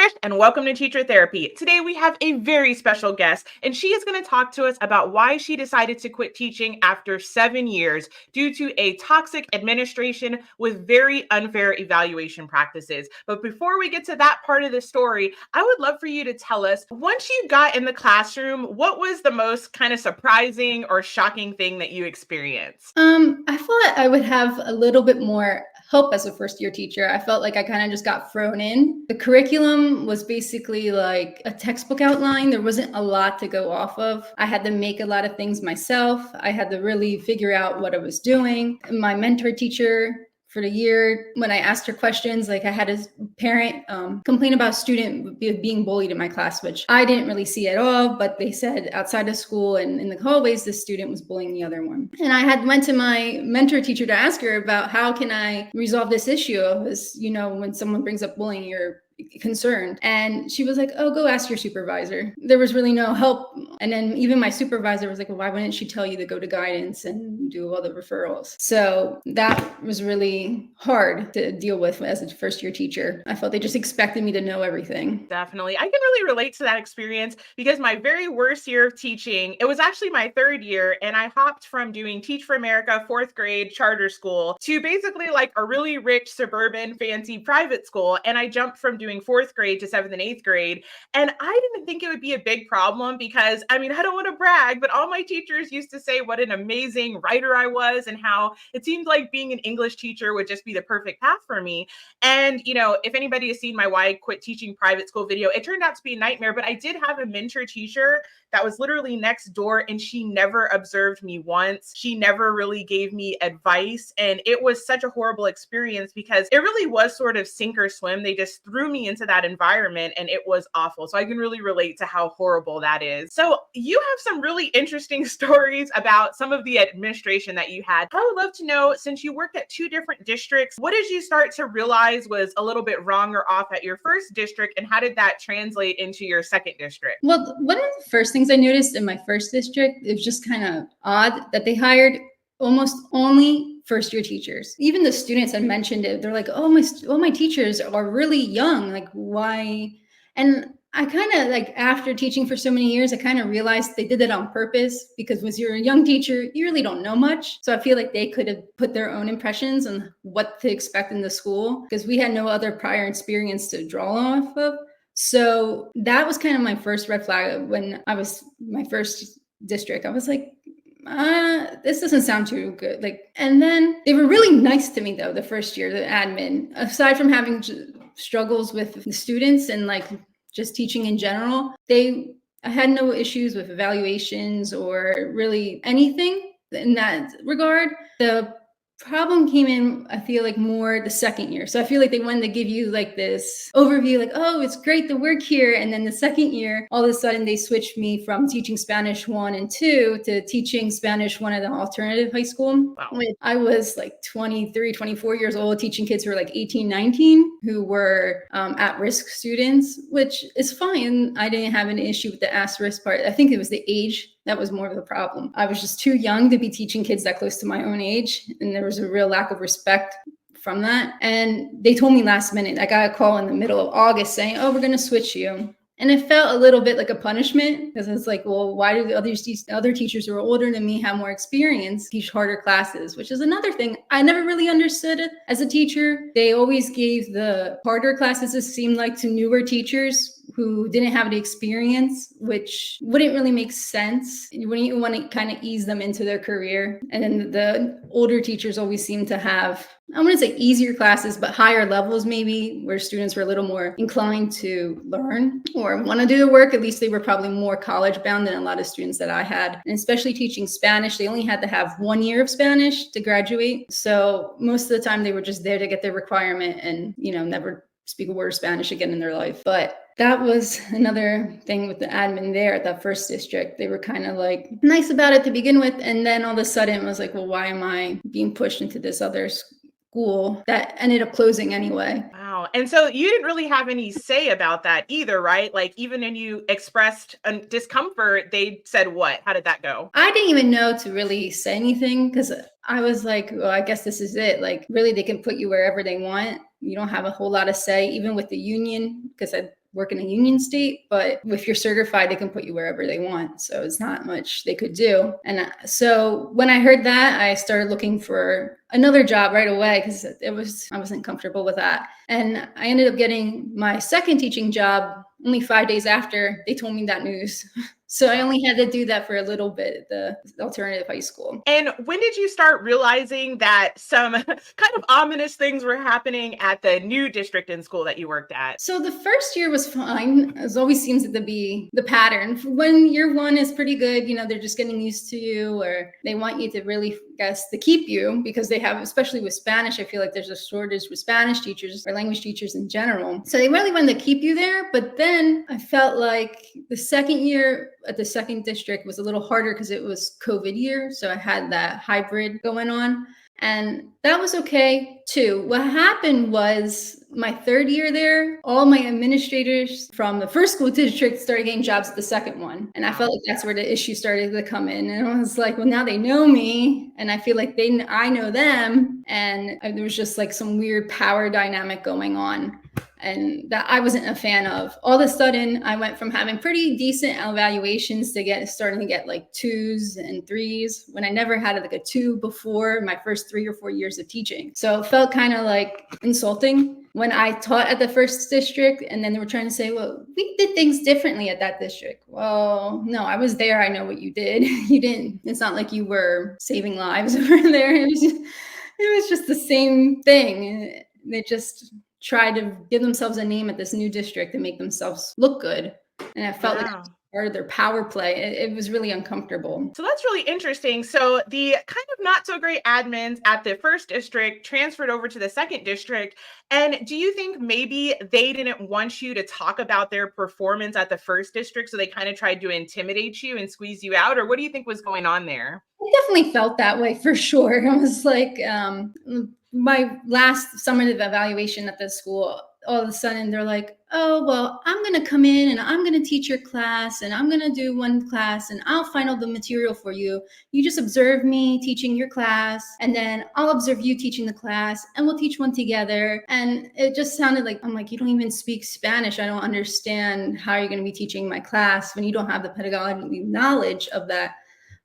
Trish, and welcome to Teacher Therapy. Today we have a very special guest, and she is going to talk to us about why she decided to quit teaching after 7 years due to a toxic administration with very unfair evaluation practices. But before we get to that part of the story, I would love for you to tell us, once you got in the classroom, what was the most kind of surprising or shocking thing that you experienced? I thought I would have a little bit more help as a first year teacher. I felt like I kind of just got thrown in. The curriculum was basically like a textbook outline. There wasn't a lot to go off of. I had to make a lot of things myself. I had to really figure out what I was doing. My mentor teacher for the year, when I asked her questions, like I had a parent complain about a student being bullied in my class, which I didn't really see at all, but they said outside of school and in the hallways, this student was bullying the other one. And I had went to my mentor teacher to ask her about how can I resolve this issue of this, when someone brings up bullying, you're concerned. And she was like, oh, go ask your supervisor. There was really no help. And then even my supervisor was like, well, why wouldn't she tell you to go to guidance and do all the referrals? So that was really hard to deal with as a first year teacher. I felt they just expected me to know everything. Definitely. I can really relate to that experience because my very worst year of teaching, it was actually my third year, and I hopped from doing Teach for America fourth grade charter school to basically like a really rich suburban fancy private school. And I jumped from doing fourth grade to seventh and eighth grade. And I didn't think it would be a big problem because, I don't want to brag, but all my teachers used to say what an amazing writer I was and how it seemed like being an English teacher would just be the perfect path for me. And, if anybody has seen my Why I Quit Teaching Private School video, it turned out to be a nightmare, but I did have a mentor teacher that was literally next door, and she never observed me once. She never really gave me advice. And it was such a horrible experience because it really was sort of sink or swim. They just threw me into that environment and it was awful. So I can really relate to how horrible that is. So you have some really interesting stories about some of the administration that you had. I would love to know, since you worked at two different districts, what did you start to realize was a little bit wrong or off at your first district, and how did that translate into your second district? Well, one of the first things I noticed in my first district, it was just kind of odd that they hired almost only first year teachers. Even the students had mentioned it. They're like, oh, my teachers are really young. Like, why? And I kind of like, after teaching for so many years, I kind of realized they did it on purpose because when you're a young teacher, you really don't know much. So I feel like they could have put their own impressions on what to expect in the school because we had no other prior experience to draw off of. So that was kind of my first red flag when I was my first district. I was like, this doesn't sound too good. And then they were really nice to me though, the first year, the admin, aside from having struggles with the students and like just teaching in general, I had no issues with evaluations or really anything in that regard. The problem came in, I feel like, more the second year. So I feel like they wanted to give you like this overview, like, oh, it's great to work here. And then the second year, all of a sudden they switched me from teaching Spanish 1 and 2 to teaching Spanish 1 at an alternative high school. Wow. I was like 23, 24 years old, teaching kids who were like 18, 19, who were at-risk students, which is fine. I didn't have an issue with the at-risk part. I think it was the age that was more of the problem. I was just too young to be teaching kids that close to my own age. And there was a real lack of respect from that. And they told me last minute, I got a call in the middle of August saying, oh, we're going to switch you. And it felt a little bit like a punishment because it's like, well, why do the other teachers who are older than me have more experience teach harder classes, which is another thing I never really understood it as a teacher. They always gave the harder classes, it seemed like, to newer teachers who didn't have the experience, which wouldn't really make sense. You wouldn't want to kind of ease them into their career. And then the older teachers always seem to have, I wouldn't say easier classes, but higher levels maybe, where students were a little more inclined to learn or want to do the work. At least they were probably more college bound than a lot of students that I had. And especially teaching Spanish, they only had to have 1 year of Spanish to graduate. So most of the time they were just there to get their requirement and, never speak a word of Spanish again in their life. But that was another thing with the admin there at that first district. They were kind of like nice about it to begin with. And then all of a sudden it was like, well, why am I being pushed into this other school that ended up closing anyway? Wow. And so you didn't really have any say about that either, right? Like, even when you expressed discomfort, they said what? How did that go? I didn't even know to really say anything because I was like, well, I guess this is it. Like, really, they can put you wherever they want. You don't have a whole lot of say, even with the union, because work in a union state, but if you're certified, they can put you wherever they want. So it's not much they could do. And so when I heard that, I started looking for another job right away because I wasn't comfortable with that. And I ended up getting my second teaching job only 5 days after they told me that news. So I only had to do that for a little bit at the alternative high school. And when did you start realizing that some kind of ominous things were happening at the new district in school that you worked at? So the first year was fine. It always seems to be the pattern. When year one is pretty good, they're just getting used to you, or they want you to really, to keep you, because they have, especially with Spanish, I feel like there's a shortage with Spanish teachers or language teachers in general. So they really want to keep you there. But then I felt like the second year at the second district was a little harder because it was COVID year. So I had that hybrid going on. And that was okay too. What happened was my third year there, all my administrators from the first school district started getting jobs at the second one. And I felt like that's where the issue started to come in. And I was like, well, now they know me and I feel like I know them. And there was just like some weird power dynamic going on. And that I wasn't a fan of. All of a sudden, I went from having pretty decent evaluations to starting to get like 2s and 3s when I never had like a 2 before my first 3 or 4 years of teaching. So it felt kind of like insulting when I taught at the first district, and then they were trying to say, well, we did things differently at that district. Well, no, I was there. I know what you did. You didn't. It's not like you were saving lives over there. It was just the same thing. They just try to give themselves a name at this new district and make themselves look good. And I felt like part of their power play. It was really uncomfortable. So that's really interesting. So the kind of not so great admins at the first district transferred over to the second district. And do you think maybe they didn't want you to talk about their performance at the first district, so they kind of tried to intimidate you and squeeze you out? Or what do you think was going on there? I definitely felt that way for sure. I was like, my last summative evaluation at the school, all of a sudden they're like, oh, well, I'm going to come in and I'm going to teach your class and I'm going to do one class and I'll find all the material for you. You just observe me teaching your class and then I'll observe you teaching the class and we'll teach one together. And it just sounded like, I'm like, you don't even speak Spanish. I don't understand how you're going to be teaching my class when you don't have the pedagogical knowledge of that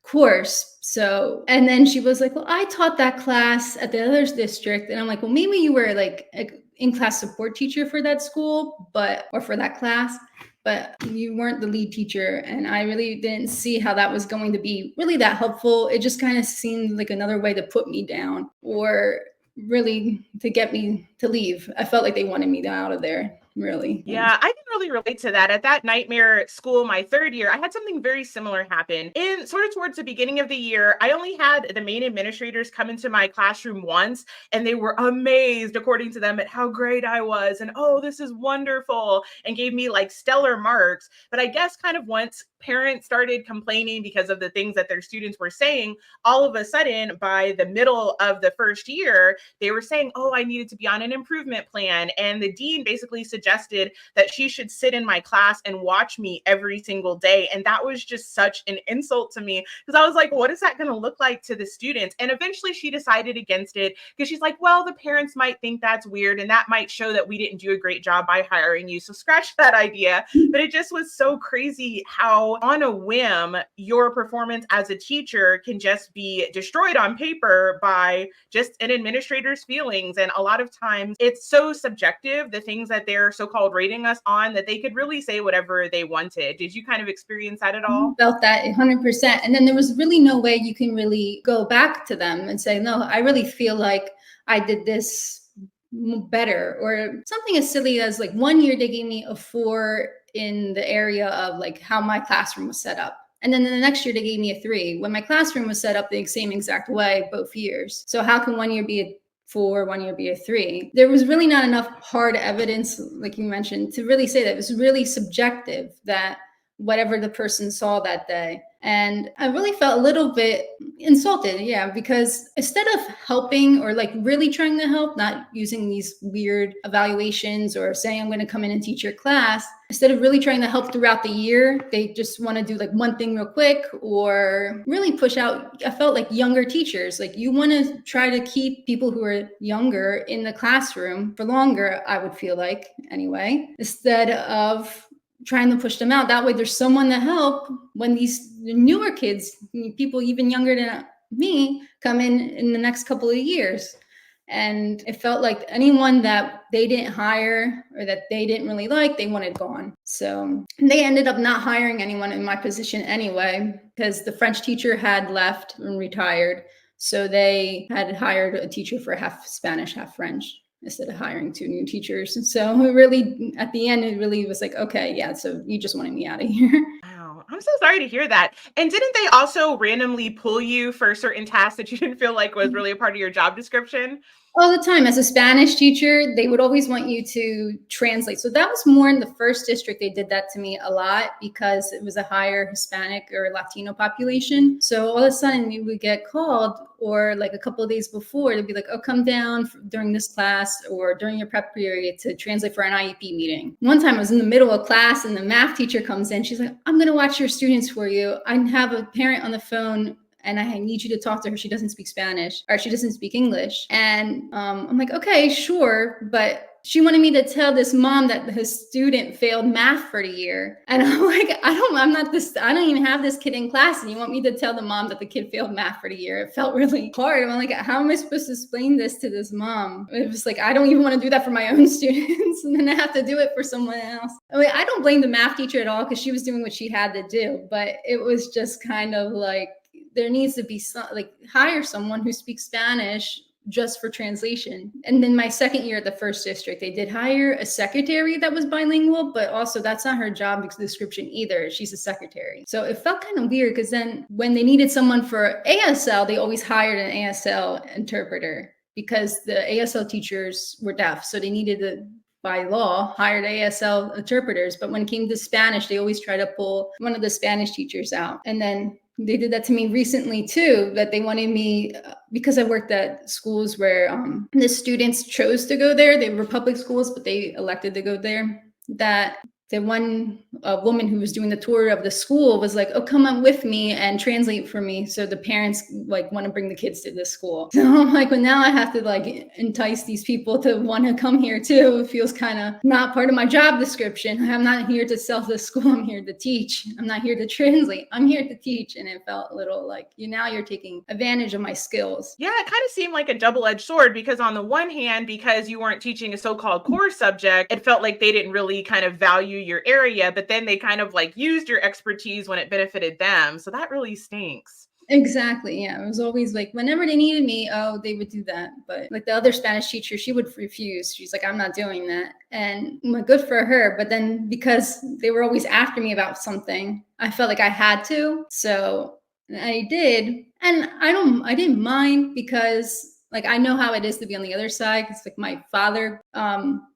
course. So, and then she was like, well, I taught that class at the other district. And I'm like, well, maybe you were like a in-class support teacher for that school, or for that class, but you weren't the lead teacher. And I really didn't see how that was going to be really that helpful. It just kind of seemed like another way to put me down or really to get me to leave. I felt like they wanted me out of there. Really. Yeah, I can really relate to that. At that nightmare school, my third year, I had something very similar happen. In sort of towards the beginning of the year, I only had the main administrators come into my classroom once, and they were amazed, according to them, at how great I was. And, oh, this is wonderful, and gave me like stellar marks. But I guess kind of once parents started complaining because of the things that their students were saying, all of a sudden, by the middle of the first year, they were saying, oh, I needed to be on an improvement plan. And the dean basically suggested that she should sit in my class and watch me every single day. And that was just such an insult to me, because I was like, what is that going to look like to the students? And eventually she decided against it, because she's like, well, the parents might think that's weird, and that might show that we didn't do a great job by hiring you. So scratch that idea. But it just was so crazy how on a whim, your performance as a teacher can just be destroyed on paper by just an administrator's feelings. And a lot of times it's so subjective, the things that they're so-called rating us on, that they could really say whatever they wanted. Did you kind of experience that at all? Felt that 100%. And then there was really no way you can really go back to them and say, no, I really feel like I did this better, or something as silly as like 1 year they gave me a 4 in the area of like how my classroom was set up. And then the next year they gave me a 3 when my classroom was set up the same exact way both years. So how can 1 year be a 4, 1 year be a 3? There was really not enough hard evidence, like you mentioned, to really say that. It was really subjective, that whatever the person saw that day. And I really felt a little bit insulted, yeah, because instead of helping or like really trying to help, not using these weird evaluations or saying I'm going to come in and teach your class, instead of really trying to help throughout the year, they just want to do like one thing real quick or really push out. I felt like younger teachers, like you want to try to keep people who are younger in the classroom for longer, I would feel like anyway, instead of trying to push them out. That way there's someone to help when these newer kids, people even younger than me, come in the next couple of years. And it felt like anyone that they didn't hire or that they didn't really like, they wanted gone. So they ended up not hiring anyone in my position anyway, because the French teacher had left and retired. So they had hired a teacher for half Spanish, half French, instead of hiring two new teachers. And so it really, at the end, it really was like, okay, yeah, so you just wanted me out of here. Wow, I'm so sorry to hear that. And didn't they also randomly pull you for certain tasks that you didn't feel like was really a part of your job description? All the time. As a Spanish teacher, they would always want you to translate. So that was more in the first district. They did that to me a lot because it was a higher Hispanic or Latino population. So all of a sudden you would get called, or like a couple of days before, they'd be like, oh, come down during this class or during your prep period to translate for an IEP meeting. One time I was in the middle of class and the math teacher comes in. She's like, I'm going to watch your students for you. I have a parent on the phone and I need you to talk to her. She doesn't speak Spanish, or she doesn't speak English. And I'm like, okay, sure. But she wanted me to tell this mom that his student failed math for the year. And I'm like, I don't even have this kid in class. And you want me to tell the mom that the kid failed math for the year? It felt really hard. I'm like, how am I supposed to explain this to this mom? It was like, I don't even want to do that for my own students. And then I have to do it for someone else. I mean, I don't blame the math teacher at all because she was doing what she had to do. But it was just kind of like, there needs to be some, like, hire someone who speaks Spanish just for translation. And then my second year at the first district, they did hire a secretary that was bilingual, but also that's not her job description either. She's a secretary. So it felt kind of weird because then when they needed someone for ASL, they always hired an ASL interpreter because the ASL teachers were deaf. So they needed to, by law, hired ASL interpreters. But when it came to Spanish, they always try to pull one of the Spanish teachers out. And then they did that to me recently too, that they wanted me, because I worked at schools where the students chose to go there. They were public schools, but they elected to go there. That the one woman who was doing the tour of the school was like, oh, come on with me and translate for me. So the parents like want to bring the kids to this school. So I'm like, well, now I have to like entice these people to want to come here too. It feels kind of not part of my job description. I'm not here to sell this school. I'm here to teach. I'm not here to translate. I'm here to teach. And it felt a little like, now you're taking advantage of my skills. Yeah, it kind of seemed like a double-edged sword because on the one hand, because you weren't teaching a so-called core subject, it felt like they didn't really kind of value your area, but then they kind of like used your expertise when it benefited them. So that really stinks. Exactly. Yeah. It was always like whenever they needed me, oh, they would do that. But like the other Spanish teacher, she would refuse. She's like, I'm not doing that. And I'm like, good for her. But then because they were always after me about something, I felt like I had to. So I did. And I didn't mind because like I know how it is to be on the other side. It's like my father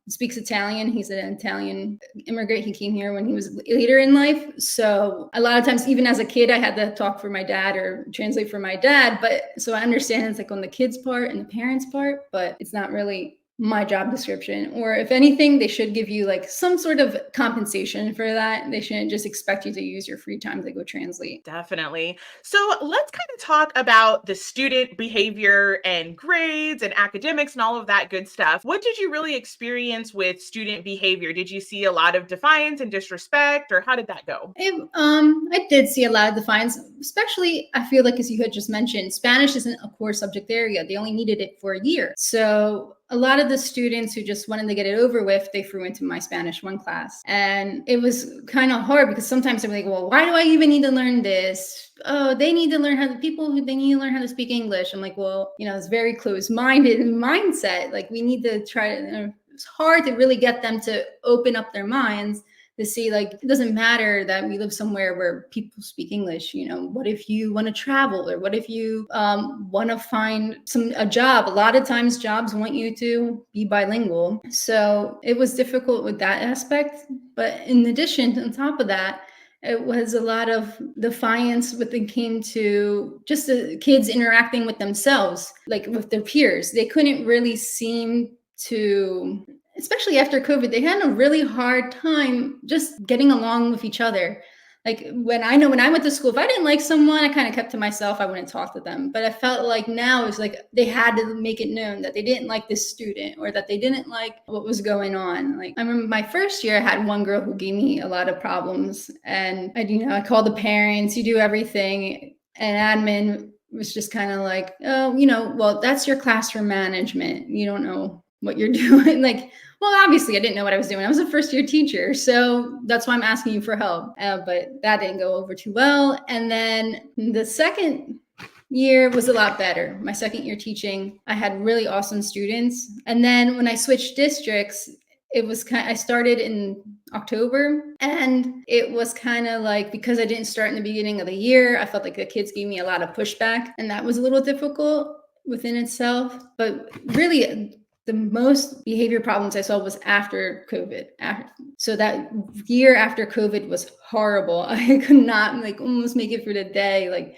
speaks Italian. He's an Italian immigrant. He came here when he was later in life. So a lot of times, even as a kid, I had to talk for my dad or translate for my dad. But so I understand it's like on the kid's part and the parents' part, but it's not really my job description. Or if anything, they should give you like some sort of compensation for that. They shouldn't just expect you to use your free time to go translate. Definitely. So let's kind of talk about the student behavior and grades and academics and all of that good stuff. What did you really experience with student behavior? Did you see a lot of defiance and disrespect, or how did that go? I did see a lot of defiance, especially I feel like, as you had just mentioned, Spanish isn't a core subject area. They only needed it for a year. So a lot of the students who just wanted to get it over with, they threw into my Spanish 1 class. And it was kind of hard because sometimes they're like, well, why do I even need to learn this? Oh, they need to learn they need to learn how to speak English. I'm like, well, it's very closed-minded mindset. Like we need to try to, it's hard to really get them to open up their minds to see, like, it doesn't matter that we live somewhere where people speak English. What if you want to travel, or what if you want to find a job? A lot of times jobs want you to be bilingual. So it was difficult with that aspect. But in addition, on top of that, It was a lot of defiance when it came to just the kids interacting with themselves, like with their peers. They couldn't really seem to, especially after COVID, they had a really hard time just getting along with each other. Like when I went to school, if I didn't like someone, I kind of kept to myself. I wouldn't talk to them. But I felt like now it's like they had to make it known that they didn't like this student or that they didn't like what was going on. Like I remember my first year, I had one girl who gave me a lot of problems, and I called the parents, you do everything, and admin was just kind of like, oh, well, that's your classroom management. You don't know what you're doing. Like, well, obviously I didn't know what I was doing. I was a first year teacher. So that's why I'm asking you for help. But that didn't go over too well. And then the second year was a lot better. My second year teaching, I had really awesome students. And then when I switched districts, I started in October, and it was kind of like, because I didn't start in the beginning of the year, I felt like the kids gave me a lot of pushback, and that was a little difficult within itself. But really, the most behavior problems I saw was after COVID. So that year after COVID was horrible. I could not almost make it through the day. Like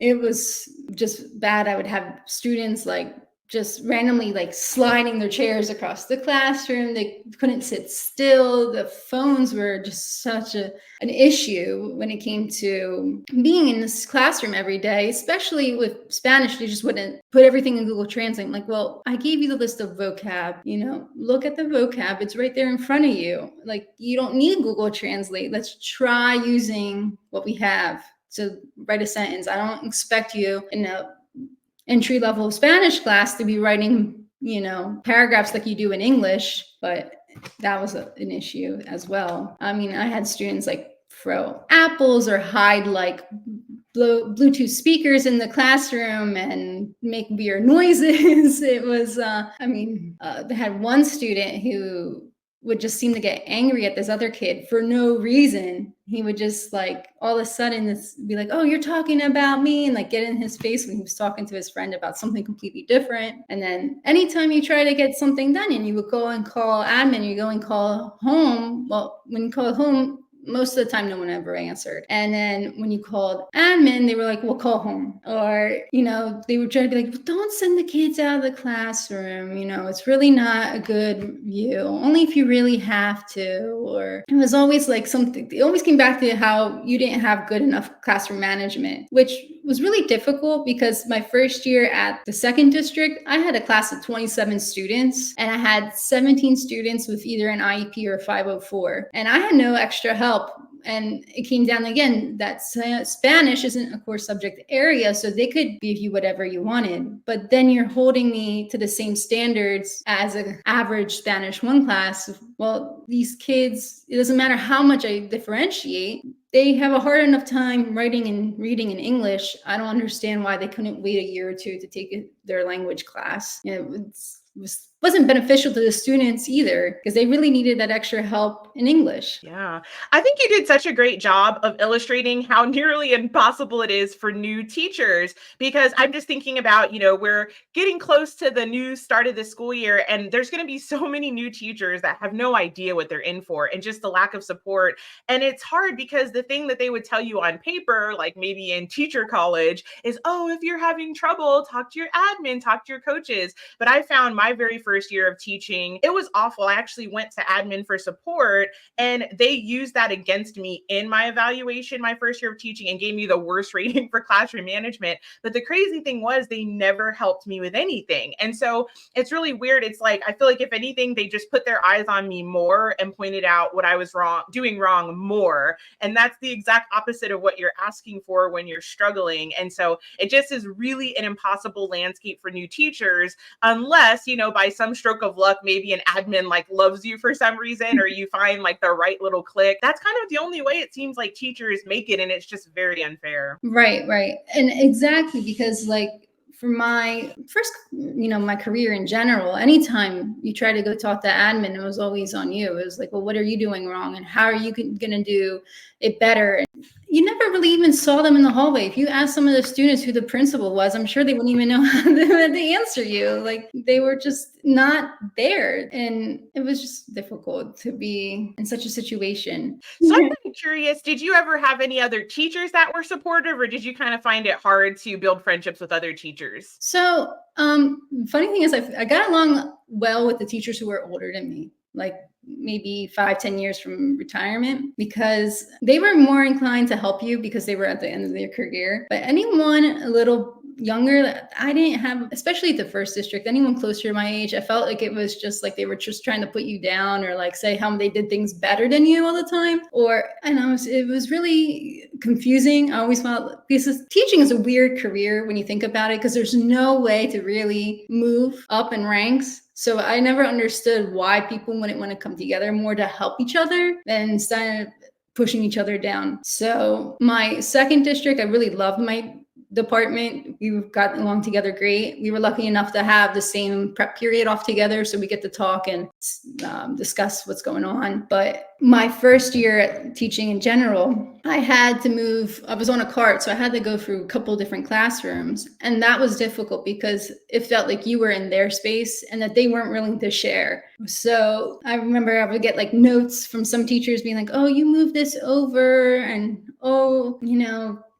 it was just bad. I would have students just randomly sliding their chairs across the classroom. They couldn't sit still. The phones were just such an issue when it came to being in this classroom every day, especially with Spanish. They just wouldn't put everything in Google Translate. I'm like, well, I gave you the list of vocab, look at the vocab. It's right there in front of you. Like, you don't need Google Translate. Let's try using what we have to write a sentence. I don't expect you in a entry-level Spanish class to be writing, paragraphs like you do in English, but that was an issue as well. I mean, I had students throw apples or hide Bluetooth speakers in the classroom and make weird noises. It was, they had one student who would just seem to get angry at this other kid for no reason. He would just all of a sudden be like, oh, you're talking about me, and get in his face when he was talking to his friend about something completely different. And then anytime you try to get something done and you would go and call admin, you go and call home. Well, when you call home, most of the time, no one ever answered. And then when you called admin, they were like, well, call home. Or, they would try to be like, well, don't send the kids out of the classroom. It's really not a good view, only if you really have to. Or it was always something, it always came back to how you didn't have good enough classroom management, which was really difficult because my first year at the second district, I had a class of 27 students, and I had 17 students with either an IEP or a 504. And I had no extra help. And it came down again that Spanish isn't a core subject area, so they could give you whatever you wanted. But then you're holding me to the same standards as an average Spanish 1 class. Well, these kids, it doesn't matter how much I differentiate, they have a hard enough time writing and reading in English. I don't understand why they couldn't wait a year or two to take their language class. It wasn't beneficial to the students either, because they really needed that extra help in English. Yeah, I think you did such a great job of illustrating how nearly impossible it is for new teachers, because I'm just thinking about, we're getting close to the new start of the school year, and there's going to be so many new teachers that have no idea what they're in for, and just the lack of support. And it's hard because the thing that they would tell you on paper, like maybe in teacher college, is, oh, if you're having trouble, talk to your admin, talk to your coaches. But I found my very first year of teaching, it was awful. I actually went to admin for support, and they used that against me in my evaluation my first year of teaching and gave me the worst rating for classroom management. But the crazy thing was they never helped me with anything. And so it's really weird. It's I feel like if anything, they just put their eyes on me more and pointed out what I was doing wrong more. And that's the exact opposite of what you're asking for when you're struggling. And so it just is really an impossible landscape for new teachers, unless, by some stroke of luck, maybe an admin loves you for some reason, or you find the right little click. That's kind of the only way it seems like teachers make it, and it's just very unfair. Right. And exactly, because for my first, my career in general, anytime you try to go talk to admin, it was always on you. It was well, what are you doing wrong? And how are you going to do it better? And, you never really even saw them in the hallway. If you asked some of the students who the principal was, I'm sure they wouldn't even know how to answer you. Like they were just not there. And it was just difficult to be in such a situation. So I'm kind of curious, did you ever have any other teachers that were supportive, or did you kind of find it hard to build friendships with other teachers? So, funny thing is, I got along well with the teachers who were older than me, like maybe 5-10 years from retirement, because they were more inclined to help you because they were at the end of their career. But anyone a little younger that I didn't have, especially at the first district, anyone closer to my age, I felt like it was just like they were just trying to put you down or like say how they did things better than you all the time. It was really confusing. I always felt, because teaching is a weird career when you think about it, because there's no way to really move up in ranks. So I never understood why people wouldn't want to come together more to help each other than instead of pushing each other down. So my second district, I really loved my department. We got along together great. We were lucky enough to have the same prep period off together, so we get to talk and discuss what's going on. But my first year at teaching in general, I had to move. I was on a cart, so I had to go through a couple different classrooms, and that was difficult because it felt like you were in their space and that they weren't willing to share. So I remember I would get like notes from some teachers being like, "Oh, you moved this over," and "Oh,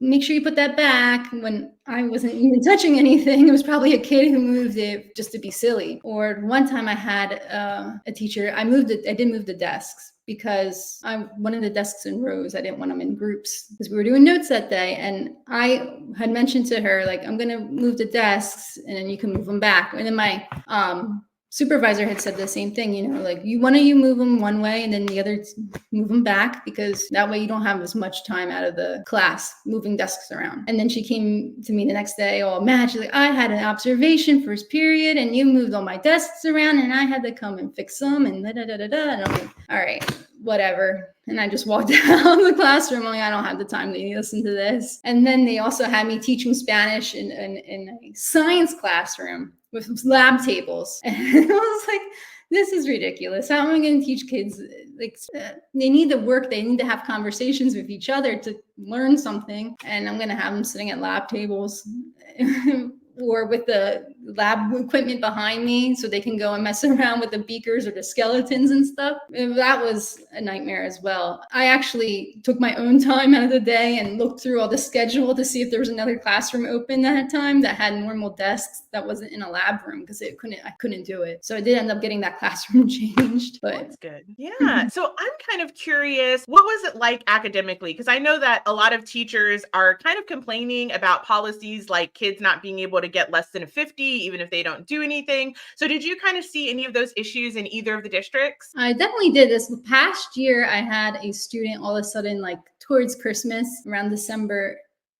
make sure you put that back," when I wasn't even touching anything. It was probably a kid who moved it just to be silly. Or one time I had a teacher, I did move the desks because I wanted the desks in rows. I didn't want them in groups because we were doing notes that day. And I had mentioned to her, like, I'm going to move the desks and then you can move them back. And then my supervisor had said the same thing, like you move them one way and then the other move them back, because that way you don't have as much time out of the class moving desks around. And then she came to me the next day all mad. She's like, I had an observation first period and you moved all my desks around and I had to come and fix them and da-da-da-da-da. And I'm like, all right, whatever. And I just walked out of the classroom. I'm like, I don't have the time to listen to this. And then they also had me teaching Spanish in a science classroom with lab tables. And I was like, this is ridiculous. How am I going to teach kids? Like, they need to work. They need to have conversations with each other to learn something. And I'm going to have them sitting at lab tables or with the lab equipment behind me so they can go and mess around with the beakers or the skeletons and stuff. And that was a nightmare as well. I actually took my own time out of the day and looked through all the schedule to see if there was another classroom open that time that had normal desks that wasn't in a lab room, because I couldn't do it. So I did end up getting that classroom changed. But that's good. Yeah. So I'm kind of curious, what was it like academically? Because I know that a lot of teachers are kind of complaining about policies like kids not being able to get less than a 50, even if they don't do anything. So did you kind of see any of those issues in either of the districts? I definitely did. This past year, I had a student all of a sudden, like towards Christmas, around December,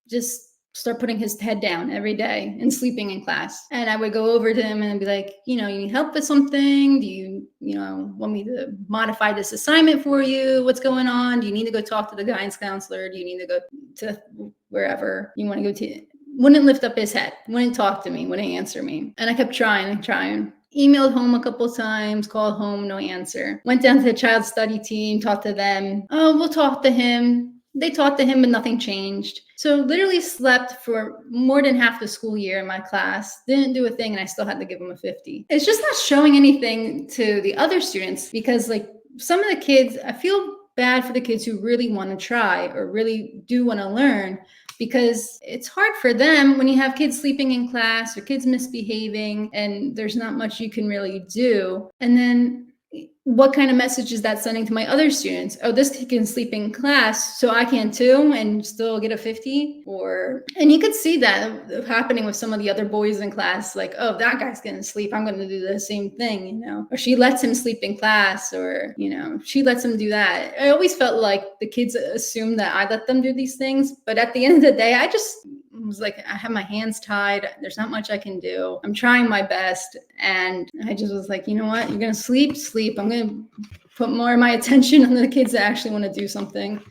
just start putting his head down every day and sleeping in class. And I would go over to him and be like, you need help with something? Do you want me to modify this assignment for you? What's going on? Do you need to go talk to the guidance counselor? Do you need to go to wherever you want to go to? Wouldn't lift up his head, wouldn't talk to me, wouldn't answer me. And I kept trying. Emailed home a couple times, called home, no answer. Went down to the child study team, talked to them. Oh, we'll talk to him. They talked to him, but nothing changed. So literally slept for more than half the school year in my class, didn't do a thing, and I still had to give him a 50. It's just not showing anything to the other students, because like some of the kids, I feel bad for the kids who really want to try or really do want to learn, because it's hard for them when you have kids sleeping in class or kids misbehaving and there's not much you can really do. And then what kind of message is that sending to my other students? Oh, this kid can sleep in class, so I can too and still get a 50? And you could see that happening with some of the other boys in class, like, oh, that guy's gonna sleep, I'm gonna do the same thing, or she lets him sleep in class, or, she lets him do that. I always felt like the kids assumed that I let them do these things, but at the end of the day, I just was like, I have my hands tied. There's not much I can do. I'm trying my best. And I just was like, you know what? You're going to sleep. I'm going to put more of my attention on the kids that actually want to do something.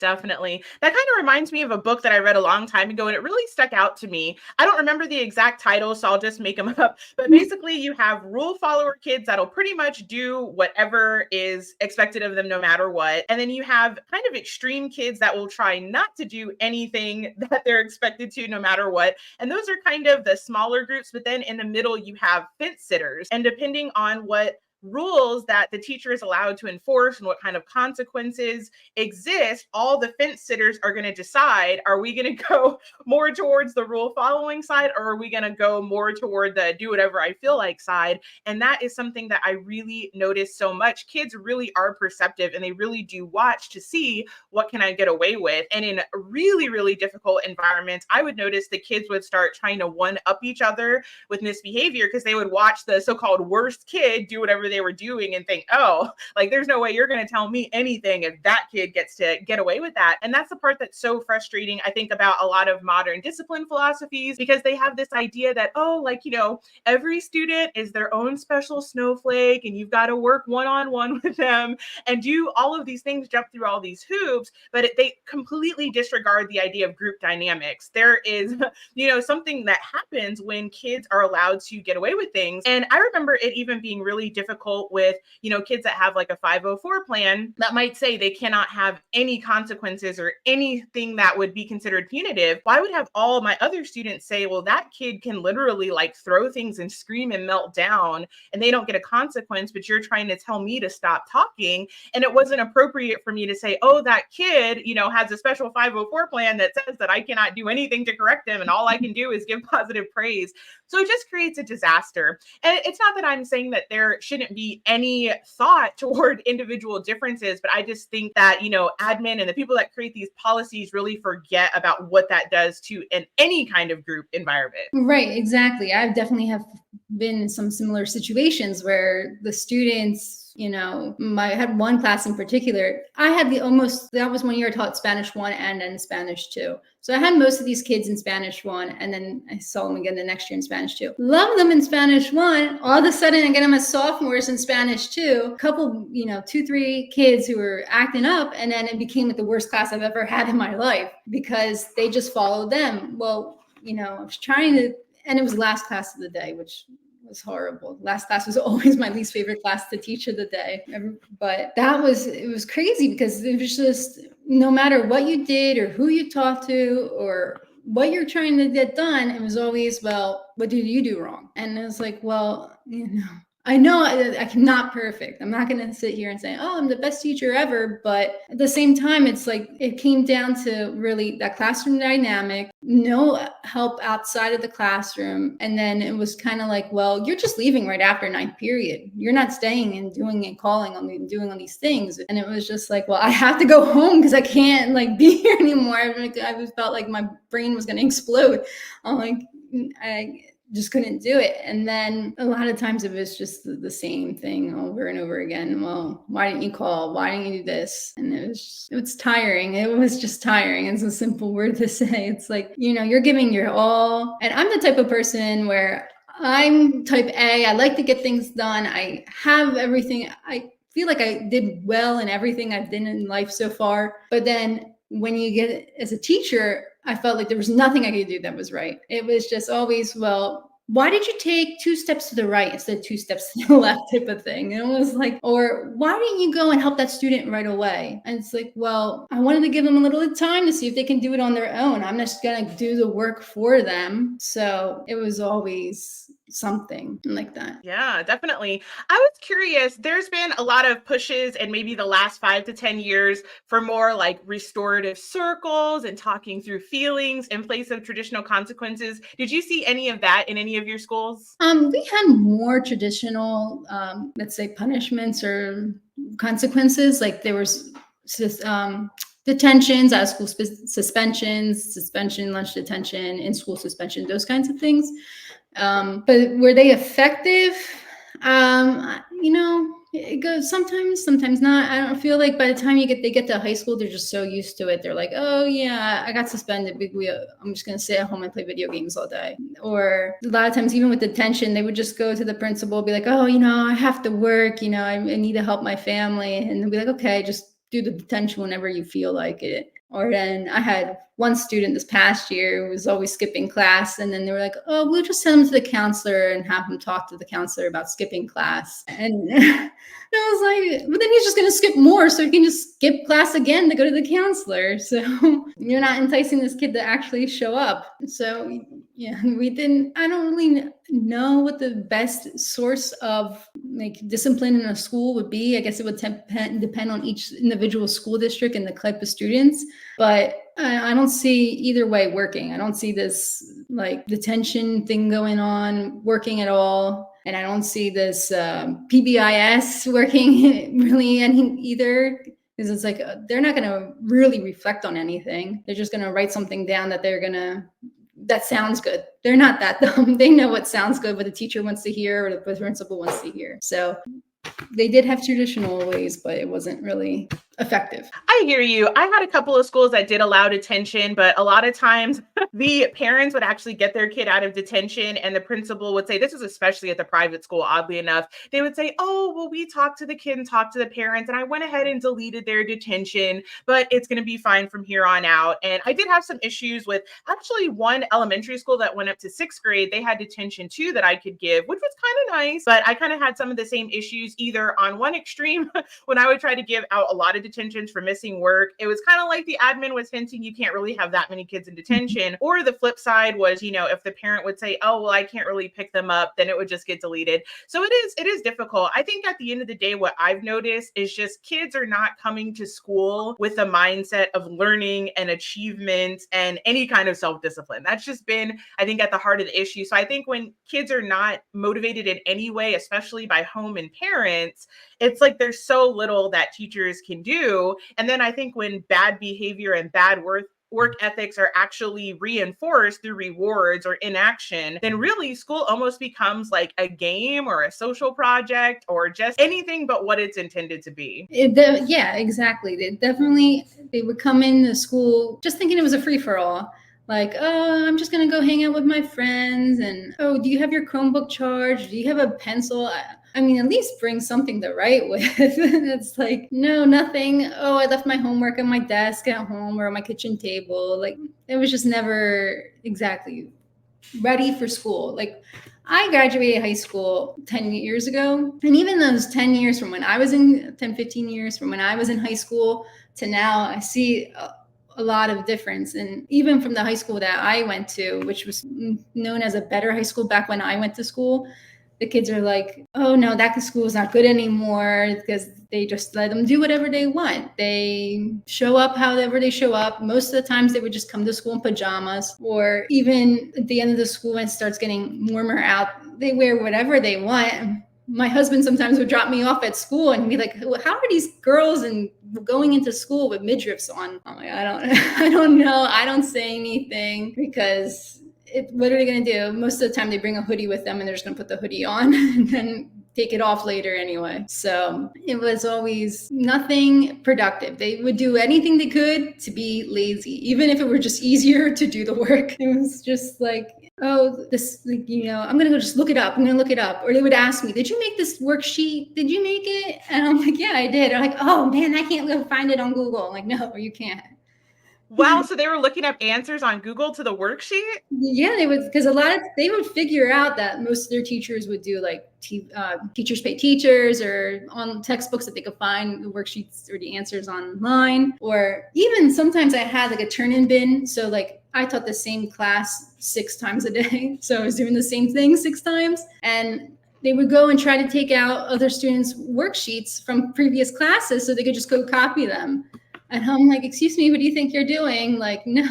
Definitely. That kind of reminds me of a book that I read a long time ago, and it really stuck out to me. I don't remember the exact title, so I'll just make them up. But basically, you have rule follower kids that'll pretty much do whatever is expected of them no matter what. And then you have kind of extreme kids that will try not to do anything that they're expected to no matter what. And those are kind of the smaller groups. But then in the middle, you have fence sitters. And depending on what rules that the teacher is allowed to enforce and what kind of consequences exist, all the fence sitters are going to decide, are we going to go more towards the rule following side, or are we going to go more toward the do whatever I feel like side? And that is something that I really notice so much. Kids really are perceptive and they really do watch to see what can I get away with. And in really, really difficult environments, I would notice the kids would start trying to one up each other with misbehavior because they would watch the so-called worst kid do whatever they were doing and think, oh, like there's no way you're going to tell me anything if that kid gets to get away with that. And that's the part that's so frustrating, I think, about a lot of modern discipline philosophies, because they have this idea that, oh, like, every student is their own special snowflake and you've got to work one-on-one with them and do all of these things, jump through all these hoops, but they completely disregard the idea of group dynamics. There is, something that happens when kids are allowed to get away with things. And I remember it even being really difficult with, kids that have like a 504 plan that might say they cannot have any consequences or anything that would be considered punitive. Well, I would have all my other students say, well, that kid can literally like throw things and scream and melt down and they don't get a consequence, but you're trying to tell me to stop talking. And it wasn't appropriate for me to say, oh, that kid, has a special 504 plan that says that I cannot do anything to correct him and all I can do is give positive praise. So it just creates a disaster. And it's not that I'm saying that there shouldn't be any thought toward individual differences, but I just think that, admin and the people that create these policies really forget about what that does to any kind of group environment. Right, exactly. I definitely have been in some similar situations where the students, I had one class in particular. I had that was 1 year I taught Spanish 1 and then Spanish 2. So I had most of these kids in Spanish 1, and then I saw them again the next year in Spanish 2. Love them in Spanish 1. All of a sudden, I get them as sophomores in Spanish 2. A couple, 2, 3 kids who were acting up, and then it became like the worst class I've ever had in my life because they just followed them. Well, I was trying to, and it was the last class of the day, which was horrible. Last class was always my least favorite class to teach of the day. But it was crazy because it was just, no matter what you did or who you talked to or what you're trying to get done, it was always, well, what did you do wrong? And it was like, well, I know I'm not perfect. I'm not going to sit here and say, oh, I'm the best teacher ever. But at the same time, it's like it came down to really that classroom dynamic, no help outside of the classroom. And then it was kind of like, well, you're just leaving right after ninth period. You're not staying and doing and calling on and doing all these things. And it was just like, well, I have to go home because I can't be here anymore. I felt like my brain was going to explode. I'm like, I just couldn't do it. And then a lot of times it was just the same thing over and over again. Well, why didn't you call? Why didn't you do this? And it was tiring. It was just tiring. It's a simple word to say. It's like, you're giving your all. And I'm the type of person where I'm type A. I like to get things done. I have everything. I feel like I did well in everything I've done in life so far. But then when you get as a teacher, I felt like there was nothing I could do that was right. It was just always, well, why did you take 2 steps to the right instead of 2 steps to the left type of thing? And it was like, or why didn't you go and help that student right away? And it's like, well, I wanted to give them a little time to see if they can do it on their own. I'm just going to do the work for them. So it was always something like that. Yeah, definitely. I was curious, there's been a lot of pushes in maybe the last 5 to 10 years for more like restorative circles and talking through feelings in place of traditional consequences. Did you see any of that in any of your schools? We had more traditional, let's say, punishments or consequences. Like there was detentions, out of school suspensions, suspension, lunch detention, in-school suspension, those kinds of things. But were they effective? It goes sometimes not. I don't feel like by the time they get to high school, they're just so used to it. They're like, oh yeah, I got suspended. I'm just going to sit at home and play video games all day. Or a lot of times, even with detention, they would just go to the principal, be like, oh, I have to work. I need to help my family. And they'll be like, okay, just do the detention whenever you feel like it. Or then I had one student this past year who was always skipping class. And then they were like, oh, we'll just send him to the counselor and have him talk to the counselor about skipping class. And I was like, but then he's just going to skip more. So he can just skip class again to go to the counselor. So you're not enticing this kid to actually show up. So yeah, I don't really know what the best source of like discipline in a school would be. I guess it would depend on each individual school district and the type of students. But I don't see either way working. I don't see this like detention thing going on working at all. And I don't see this PBIS working really any either. Because it's like they're not going to really reflect on anything. They're just going to write something down that sounds good. They're not that dumb. They know what sounds good, what the teacher wants to hear or the principal wants to hear. So they did have traditional ways, but it wasn't really effective. I hear you. I had a couple of schools that did allow detention, but a lot of times the parents would actually get their kid out of detention and the principal would say, this is especially at the private school, oddly enough, they would say, oh, well, we talked to the kid and talked to the parents and I went ahead and deleted their detention, but it's going to be fine from here on out. And I did have some issues with actually one elementary school that went up to 6th grade. They had detention too that I could give, which was kind of nice, but I kind of had some of the same issues either on one extreme when I would try to give out a lot of detentions for missing work. It was kind of like the admin was hinting you can't really have that many kids in detention. Or the flip side was, if the parent would say, oh, well, I can't really pick them up, then it would just get deleted. So it is difficult. I think at the end of the day, what I've noticed is just kids are not coming to school with a mindset of learning and achievement and any kind of self-discipline. That's just been, I think, at the heart of the issue. So I think when kids are not motivated in any way, especially by home and parents, it's like there's so little that teachers can do. And then I think when bad behavior and bad work ethics are actually reinforced through rewards or inaction, then really school almost becomes like a game or a social project or just anything but what it's intended to be. Yeah, exactly. They would come into school just thinking it was a free-for-all. Like, oh, I'm just going to go hang out with my friends. And, oh, do you have your Chromebook charged? Do you have a pencil? I mean, at least bring something to write with. It's like, no, nothing. Oh, I left my homework on my desk at home or on my kitchen table. Like, it was just never exactly ready for school. Like, I graduated high school 10 years ago. And even those 10 years from when I was 15 years from when I was in high school to now, I see a lot of difference. And even from the high school that I went to, which was known as a better high school back when I went to school, the kids are like, oh no, that school is not good anymore because they just let them do whatever they want. They show up however they show up. Most of the times they would just come to school in pajamas, or even at the end of the school when it starts getting warmer out, they wear whatever they want. My husband sometimes would drop me off at school and be like, well, how are these girls and going into school with midriffs on? I'm like, I don't know. I don't say anything because what are they going to do? Most of the time they bring a hoodie with them and they're just going to put the hoodie on and then take it off later anyway. So it was always nothing productive. They would do anything they could to be lazy, even if it were just easier to do the work. It was just like, oh, this, I'm going to go just look it up. I'm going to look it up. Or they would ask me, did you make this worksheet? Did you make it? And I'm like, yeah, I did. They're like, oh man, I can't go find it on Google. I'm like, no, you can't. Wow. So they were looking up answers on Google to the worksheet? Yeah, they would, because they would figure out that most of their teachers would do like teachers pay teachers, or on textbooks that they could find the worksheets or the answers online. Or even sometimes I had like a turn-in bin. So like I taught the same class 6 times a day. So I was doing the same thing 6 times. And they would go and try to take out other students' worksheets from previous classes so they could just go copy them. And I'm like, excuse me, what do you think you're doing? Like, no.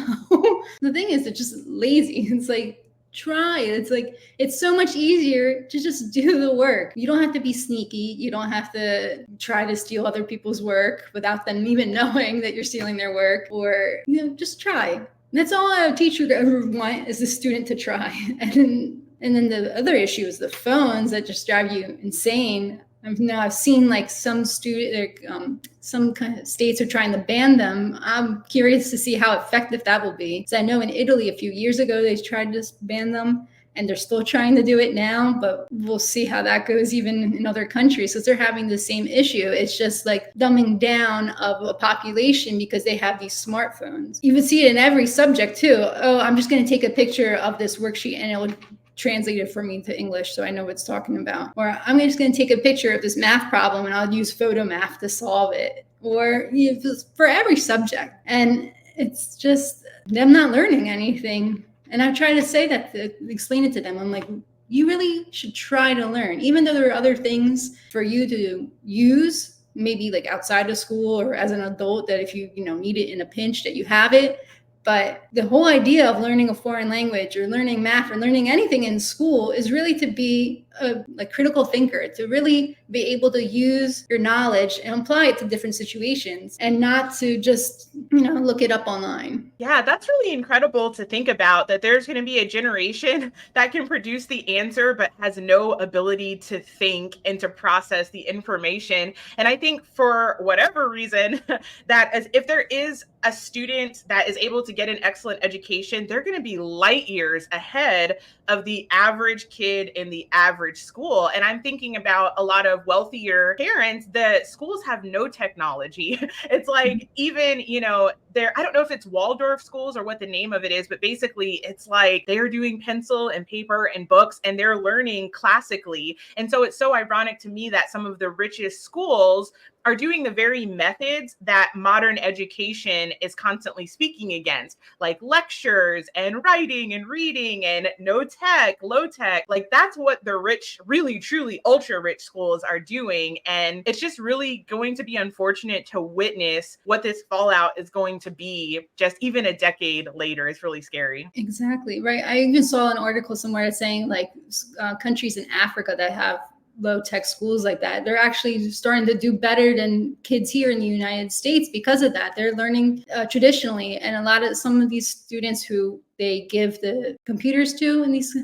The thing is, it's just lazy. It's like, try. It's like, it's so much easier to just do the work. You don't have to be sneaky. You don't have to try to steal other people's work without them even knowing that you're stealing their work, or, just try. That's all a teacher would ever want, is the student to try. And then the other issue is the phones that just drive you insane. I've seen like some some kind of states are trying to ban them. I'm curious to see how effective that will be. So I know in Italy a few years ago they tried to ban them, and they're still trying to do it now, but we'll see how that goes even in other countries, because they're having the same issue. It's just like dumbing down of a population because they have these smartphones. You would see it in every subject too. Oh, I'm just going to take a picture of this worksheet and it'll translate it for me to English so I know what it's talking about. Or I'm just going to take a picture of this math problem and I'll use PhotoMath to solve it. Or for every subject. And it's just them not learning anything. And I try to say that, to explain it to them. I'm like, you really should try to learn, even though there are other things for you to use, maybe like outside of school or as an adult, that if you need it in a pinch, that you have it. But the whole idea of learning a foreign language or learning math or learning anything in school is really to be a critical thinker, to really be able to use your knowledge and apply it to different situations, and not to just, look it up online. Yeah, that's really incredible to think about, that there's going to be a generation that can produce the answer but has no ability to think and to process the information. And I think for whatever reason, that as if there is a student that is able to get an excellent education, they're going to be light years ahead of the average kid in the average school. And I'm thinking about a lot of wealthier parents. The schools have no technology. It's like, even, there, I don't know if it's Waldorf schools or what the name of it is, but basically it's like they're doing pencil and paper and books, and they're learning classically. And so it's so ironic to me that some of the richest schools are doing the very methods that modern education is constantly speaking against, like lectures and writing and reading and no tech, low tech. Like, that's what the rich, really, truly ultra rich schools are doing. And it's just really going to be unfortunate to witness what this fallout is going to be just even a decade later. It's really scary. Exactly, right. I even saw an article somewhere saying like countries in Africa that have low tech schools like that, they're actually starting to do better than kids here in the United States because of that. They're learning traditionally, and some of these students who they give the computers to in these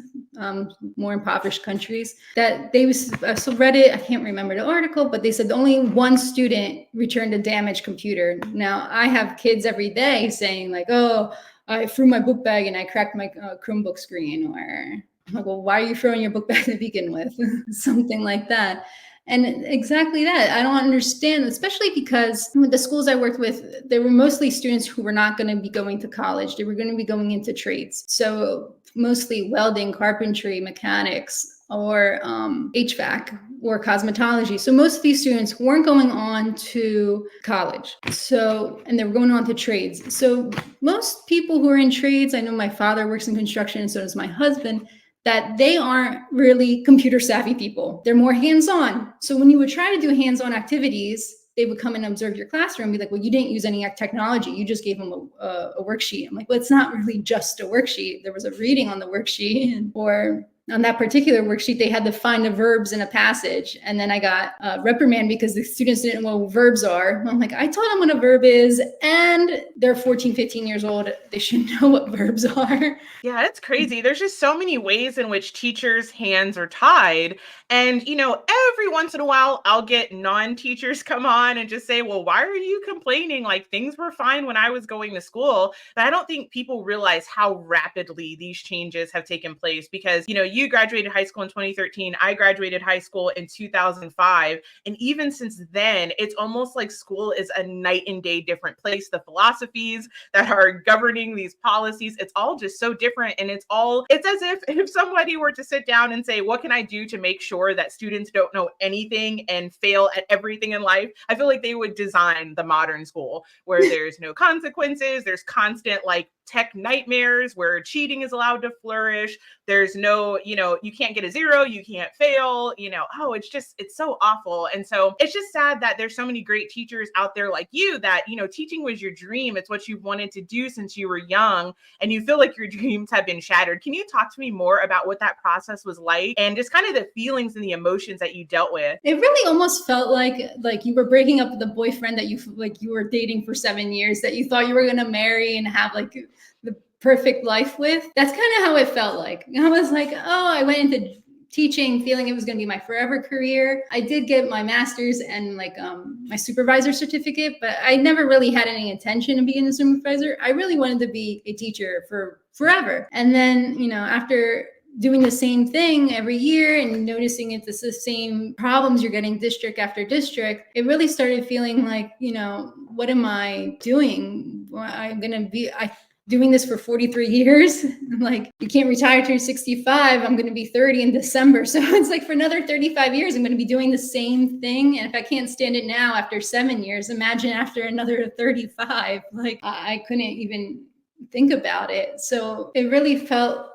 more impoverished countries, that they so read it, I can't remember the article, but they said only one student returned a damaged computer. Now I have kids every day saying like, oh, I threw my book bag and I cracked my Chromebook screen, or I'm like, well, why are you throwing your book bag to begin with? Something like that. And exactly that. I don't understand, especially because with the schools I worked with, they were mostly students who were not going to be going to college. They were going to be going into trades. So mostly welding, carpentry, mechanics, or HVAC or cosmetology. So most of these students weren't going on to college. And they were going on to trades. So most people who are in trades, I know my father works in construction and so does my husband, that they aren't really computer savvy people. They're more hands-on. So when you would try to do hands-on activities, they would come and observe your classroom and be like, well, you didn't use any technology. You just gave them a worksheet. I'm like, well, it's not really just a worksheet. There was a reading on the worksheet, or on that particular worksheet, they had to find the verbs in a passage. And then I got reprimanded because the students didn't know what verbs are. I'm like, I taught them what a verb is, and they're 14, 15 years old. They should know what verbs are. Yeah, it's crazy. There's just so many ways in which teachers' hands are tied. And, every once in a while, I'll get non-teachers come on and just say, well, why are you complaining? Like, things were fine when I was going to school. But I don't think people realize how rapidly these changes have taken place, because, you graduated high school in 2013. I graduated high school in 2005. And even since then, it's almost like school is a night and day different place. The philosophies that are governing these policies, it's all just so different. And it's as if somebody were to sit down and say, what can I do to make sure that students don't know anything and fail at everything in life? I feel like they would design the modern school where there's no consequences. There's constant tech nightmares where cheating is allowed to flourish. There's no, you can't get a zero, you can't fail, it's so awful. And so it's just sad that there's so many great teachers out there like you that, teaching was your dream. It's what you've wanted to do since you were young, and you feel like your dreams have been shattered. Can you talk to me more about what that process was like, and just kind of the feelings and the emotions that you dealt with? It really almost felt like you were breaking up with the boyfriend that you were dating for 7 years, that you thought you were going to marry and have the perfect life with. That's kind of how it felt like. I was like, oh, I went into teaching feeling it was going to be my forever career. I did get my master's and my supervisor certificate, but I never really had any intention of being a supervisor. I really wanted to be a teacher for forever. And then, after doing the same thing every year and noticing it's the same problems you're getting district after district, it really started feeling like, what am I doing? I'm going to be, doing this for 43 years. Like, you can't retire till you're 65. I'm going to be 30 in December. So it's like for another 35 years, I'm going to be doing the same thing. And if I can't stand it now after 7 years, imagine after another 35. Like, I couldn't even think about it. So it really felt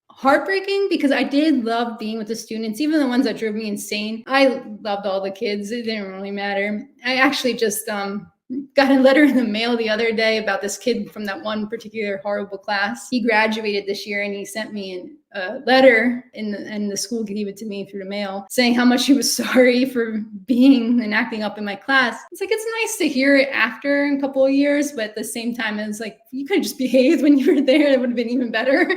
heartbreaking because I did love being with the students, even the ones that drove me insane. I loved all the kids. It didn't really matter. I actually just got a letter in the mail the other day about this kid from that one particular horrible class. He graduated this year and he sent me a letter and the school gave it to me through the mail saying how much he was sorry for being and acting up in my class. It's like, it's nice to hear it after a couple of years, but at the same time, it's like, you could have just behaved when you were there. It would have been even better.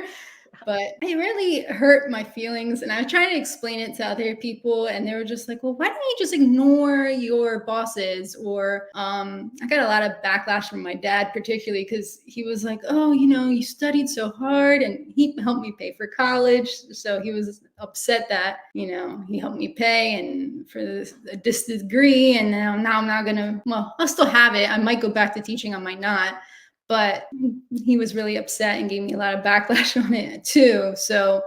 But it really hurt my feelings. And I was trying to explain it to other people. And they were just like, well, why don't you just ignore your bosses? Or I got a lot of backlash from my dad, particularly because he was like, oh, you studied so hard. And he helped me pay for college. So he was upset that, he helped me pay and for this degree. And now I'm not going to, well, I'll still have it. I might go back to teaching. I might not. But he was really upset and gave me a lot of backlash on it too. So it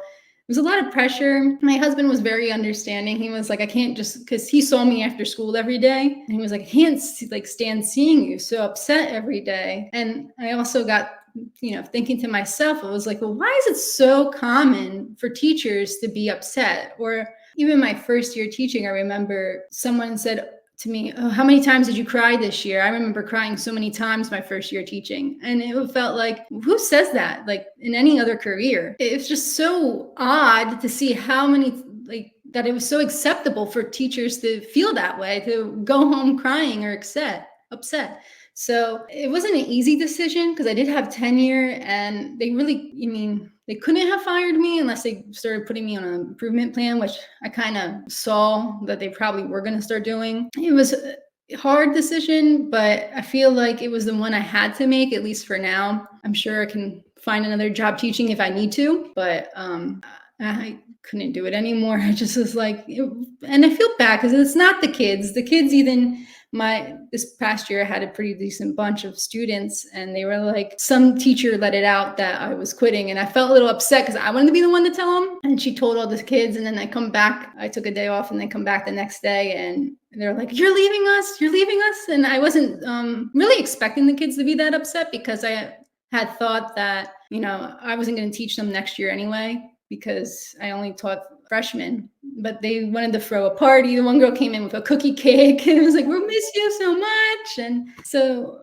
was a lot of pressure. My husband was very understanding. He was like, I can't just, because he saw me after school every day. And he was like, I can't stand seeing you so upset every day. And I also got, thinking to myself, I was like, well, why is it so common for teachers to be upset? Or even my first year teaching, I remember someone said to me, oh, how many times did you cry this year? I remember crying so many times my first year teaching. And it felt like, who says that? Like in any other career? It's just so odd to see how many, that it was so acceptable for teachers to feel that way, to go home crying or upset. So it wasn't an easy decision because I did have tenure and they really, they couldn't have fired me unless they started putting me on an improvement plan, which I kind of saw that they probably were going to start doing. It was a hard decision, but I feel like it was the one I had to make, at least for now. I'm sure I can find another job teaching if I need to, but I couldn't do it anymore. I just was like, and I feel bad because it's not the kids. The kids even... this past year I had a pretty decent bunch of students and they were like, some teacher let it out that I was quitting and I felt a little upset because I wanted to be the one to tell them. And she told all the kids and then I come back, I took a day off and then come back the next day and they're like, you're leaving us. And I wasn't really expecting the kids to be that upset because I had thought that, I wasn't going to teach them next year anyway because I only taught freshmen, but they wanted to throw a party. The one girl came in with a cookie cake and it was like, we'll miss you so much. And so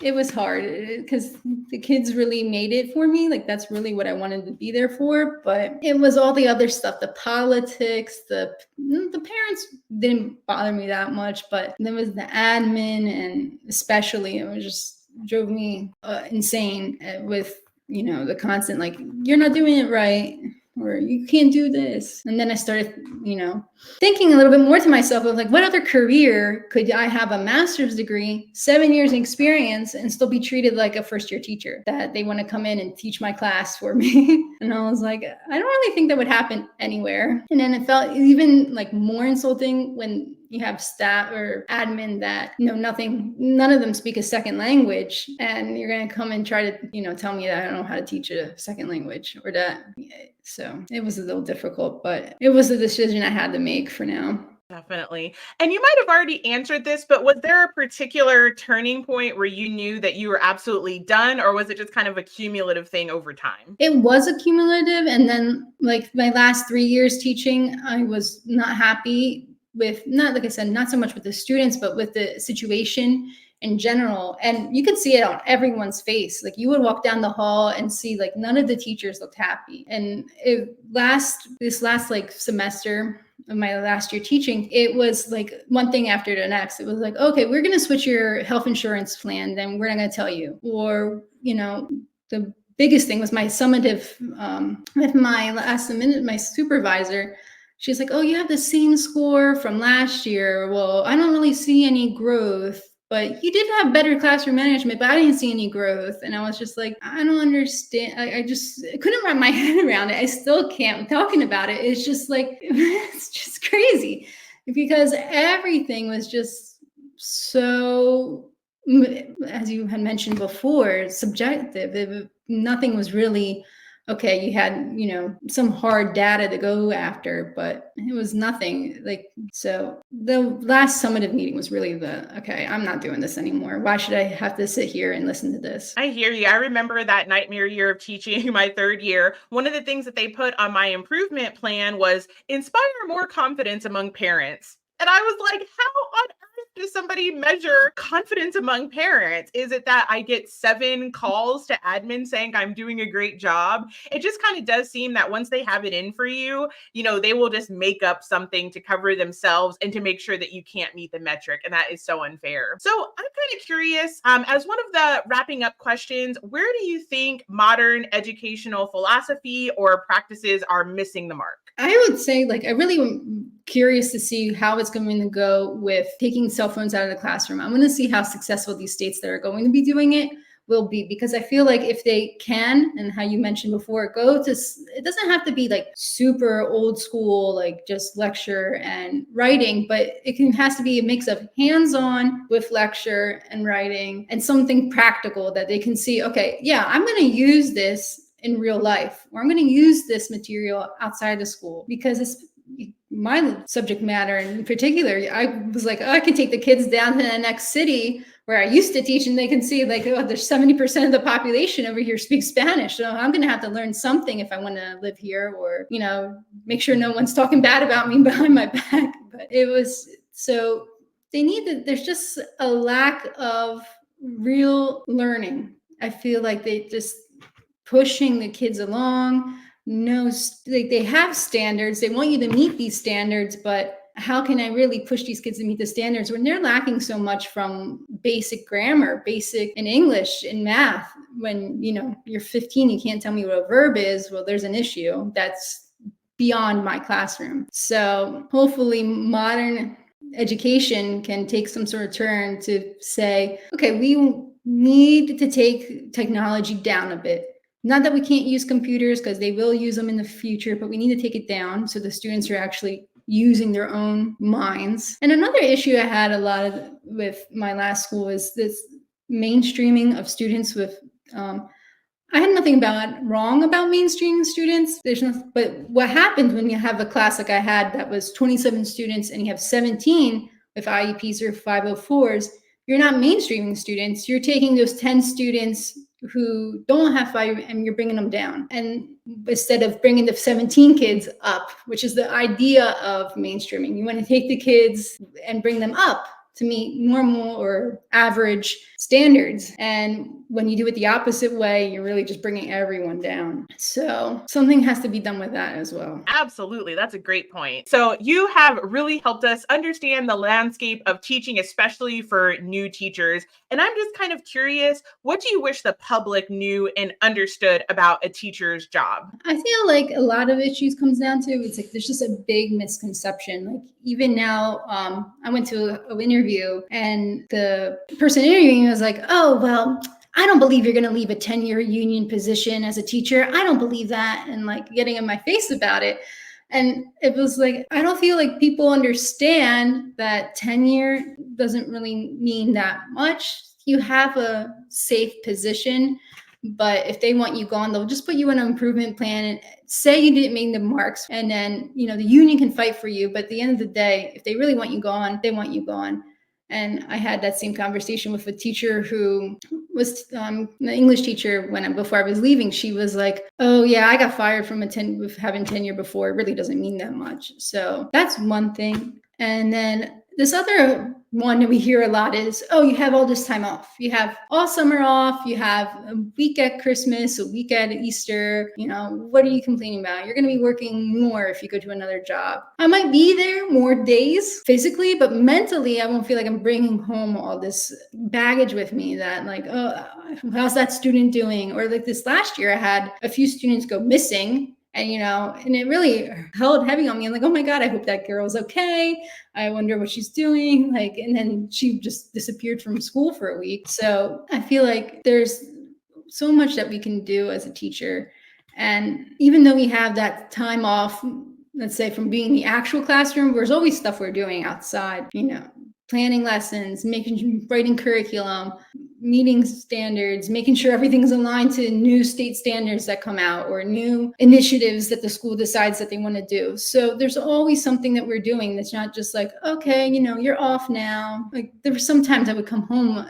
it was hard because the kids really made it for me. Like that's really what I wanted to be there for. But it was all the other stuff, the politics, the parents didn't bother me that much, but there was the admin and especially it was just drove me insane with, the constant, like, you're not doing it right. Or you can't do this. And then I started, thinking a little bit more to myself of like, what other career could I have a master's degree, 7 years experience, and still be treated like a first year teacher that they want to come in and teach my class for me? And I was like, I don't really think that would happen anywhere. And then it felt even like more insulting when you have staff or admin that know nothing, none of them speak a second language. And you're going to come and try to, tell me that I don't know how to teach a second language or that. So it was a little difficult, but it was a decision I had to make for now. Definitely. And you might have already answered this, but was there a particular turning point where you knew that you were absolutely done, or was it just kind of a cumulative thing over time? It was a cumulative. And then like my last 3 years teaching, I was not happy with, not like I said, not so much with the students, but with the situation in general. And you could see it on everyone's face. Like you would walk down the hall and see like none of the teachers looked happy. And this last like semester of my last year teaching, it was like one thing after the next. It was like, okay, we're going to switch your health insurance plan. Then we're not going to tell you. Or, the biggest thing was my summative with my supervisor. She's like, oh, you have the same score from last year. Well, I don't really see any growth, but you did have better classroom management, but I didn't see any growth. And I was just like, I don't understand. I couldn't wrap my head around it. I still can't. Talking about it, it's just like, it's just crazy because everything was just so, as you had mentioned before, subjective. Nothing was really okay. You had, some hard data to go after, but it was nothing. Like, so the last summative meeting was really okay, I'm not doing this anymore. Why should I have to sit here and listen to this? I hear you. I remember that nightmare year of teaching my third year. One of the things that they put on my improvement plan was inspire more confidence among parents. And I was like, how on earth does somebody measure confidence among parents? Is it that I get 7 calls to admin saying I'm doing a great job? It just kind of does seem that once they have it in for you, they will just make up something to cover themselves and to make sure that you can't meet the metric. And that is so unfair. So I'm kind of curious, as one of the wrapping up questions, where do you think modern educational philosophy or practices are missing the mark? I would say, I really am curious to see how it's going to go with taking cell phones out of the classroom. I'm going to see how successful these states that are going to be doing it will be, because I feel like if they can, and how you mentioned before, it doesn't have to be super old school, just lecture and writing, but has to be a mix of hands-on with lecture and writing and something practical that they can see, okay, yeah, I'm going to use this in real life, or I'm going to use this material outside of school, because it's my subject matter in particular. I was like, oh, I can take the kids down to the next city where I used to teach, and they can see there's 70% of the population over here speaks Spanish. So I'm going to have to learn something if I want to live here, or, make sure no one's talking bad about me behind my back. But it was, so there's just a lack of real learning. I feel like they just pushing the kids along. No, they have standards. They want you to meet these standards, but how can I really push these kids to meet the standards when they're lacking so much from basic grammar, basic in English, in math? When, you're 15, you can't tell me what a verb is. Well, there's an issue that's beyond my classroom. So hopefully modern education can take some sort of turn to say, okay, we need to take technology down a bit. Not that we can't use computers, because they will use them in the future, but we need to take it down so the students are actually using their own minds. And another issue I had a lot with my last school is this mainstreaming of students with, I had nothing wrong about mainstreaming students. But what happens when you have a class like I had that was 27 students and you have 17 with IEPs or 504s, you're not mainstreaming students. You're taking those 10 students who don't have 5 and you're bringing them down. And instead of bringing the 17 kids up, which is the idea of mainstreaming, you want to take the kids and bring them up to meet normal or average standards. And when you do it the opposite way, you're really just bringing everyone down. So something has to be done with that as well. Absolutely. That's a great point. So you have really helped us understand the landscape of teaching, especially for new teachers. And I'm just kind of curious, what do you wish the public knew and understood about a teacher's job? I feel like a lot of issues comes down to, it's there's just a big misconception. Even now, I went to an interview and the person interviewing was like, oh, well, I don't believe you're going to leave a 10-year union position as a teacher. I don't believe that. And getting in my face about it. And it was I don't feel like people understand that tenure doesn't really mean that much. You have a safe position, but if they want you gone, they'll just put you in an improvement plan and say you didn't make the marks. And then, the union can fight for you. But at the end of the day, if they really want you gone, they want you gone. And I had that same conversation with a teacher who was the English teacher before I was leaving. She was like, oh yeah, I got fired from with having tenure before. It really doesn't mean that much. So that's one thing. And then this other one that we hear a lot is, oh, you have all this time off. You have all summer off. You have a week at Christmas, a week at Easter. What are you complaining about? You're going to be working more if you go to another job. I might be there more days physically, but mentally, I won't feel like I'm bringing home all this baggage with me that oh, how's that student doing? Or this last year, I had a few students go missing. And, and it really held heavy on me. I'm like, oh my God, I hope that girl's okay. I wonder what she's doing. Like, and then she just disappeared from school for a week. So I feel like there's so much that we can do as a teacher. And even though we have that time off, let's say from being in the actual classroom, there's always stuff we're doing outside, planning lessons, writing curriculum, meeting standards, making sure everything's aligned to new state standards that come out or new initiatives that the school decides that they want to do. So there's always something that we're doing that's not just like, okay, you're off now. Like there were some times I would come home,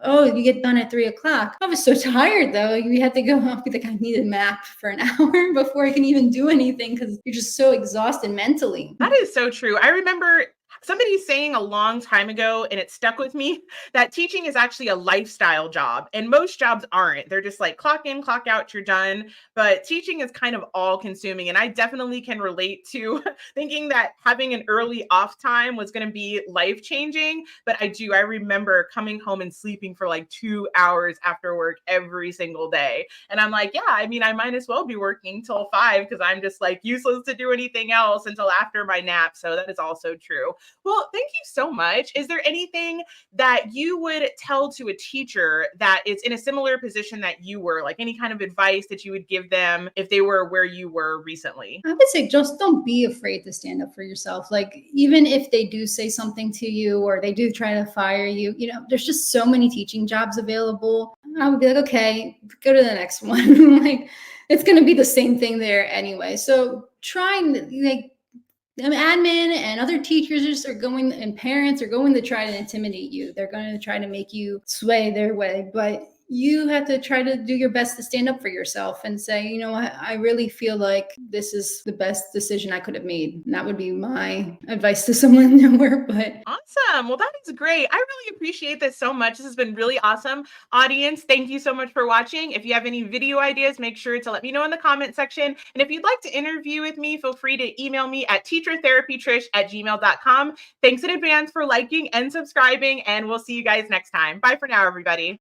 oh, you get done at 3:00. I was so tired though. You had to go home. Like I need a nap for an hour before I can even do anything because you're just so exhausted mentally. That is so true. I remember somebody saying a long time ago, and it stuck with me, that teaching is actually a lifestyle job. And most jobs aren't. They're just like clock in, clock out, you're done. But teaching is kind of all consuming. And I definitely can relate to thinking that having an early off time was going to be life changing. But I remember coming home and sleeping for like 2 hours after work every single day. And I'm like, yeah, I mean, I might as well be working till 5 because I'm just like useless to do anything else until after my nap. So that is also true. Well, thank you so much. Is there anything that you would tell to a teacher that is in a similar position that you were, like any kind of advice that you would give them if they were where you were recently? I would say just don't be afraid to stand up for yourself. Like, even if they do say something to you or they do try to fire you, there's just so many teaching jobs available. I would be like, okay, go to the next one. Like, it's going to be the same thing there anyway. So trying like, admin and other teachers are going, and parents are going to try to intimidate you. They're going to try to make you sway their way, but you have to try to do your best to stand up for yourself and say, I really feel like this is the best decision I could have made. And that would be my advice to someone newer. But Awesome. Well, that is great. I really appreciate this so much. This has been really awesome. Audience, thank you so much for watching. If you have any video ideas, make sure to let me know in the comment section. And if you'd like to interview with me, feel free to email me at teachertherapytrish@gmail.com. Thanks in advance for liking and subscribing, and we'll see you guys next time. Bye for now, everybody.